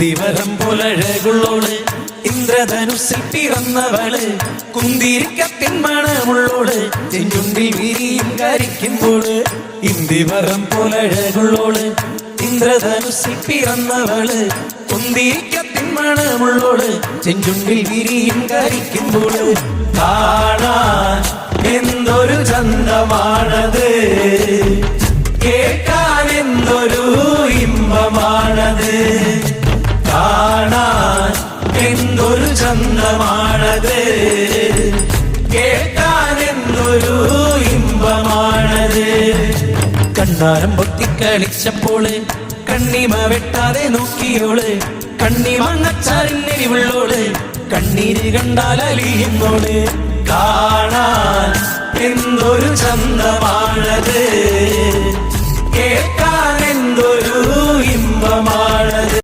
ഇന്ദിവരം പോലഴകുള്ളോള് ഇന്ദ്രധനുസിൽ പിറന്നവള് കുന്തിരിക്കത്തിൻ മണമുള്ളോള് ചെഞ്ചുണ്ടിൽ വിരിയും കരിക്കുമ്പോള് ഇന്ദിവരം പോലഴകുള്ളോള് ഇന്ദ്രധനുസിൽ പിറന്നവള് കുന്തിരിക്കത്തിൻ മണമുള്ളോള് ചെഞ്ചുണ്ടിൽ വിരിയും കരിക്കുമ്പോള് കാണാൻ എന്തൊരു ചന്തമാണത് കേൾക്കാൻ എന്തൊരു ഇമ്പമാണത് കാണാൻ എന്തൊരു ചന്തമാണത് കേൾക്കാൻ എന്തൊരു ഇമ്പമാണത് കണ്ണാരം പൊത്തിക്കളിച്ചപ്പോള് കണ്ണിമ വെട്ടാതെ നോക്കിയോള് കണ്ണിമങ്ങച്ചാലിനെരിവുള്ളോള് കണ്ണീര് കണ്ടാൽ അലിയുന്നോള് കാണാൻ എന്തൊരു ചന്തമാണത് കേൾക്കാൻ എന്തൊരു ഇമ്പമാ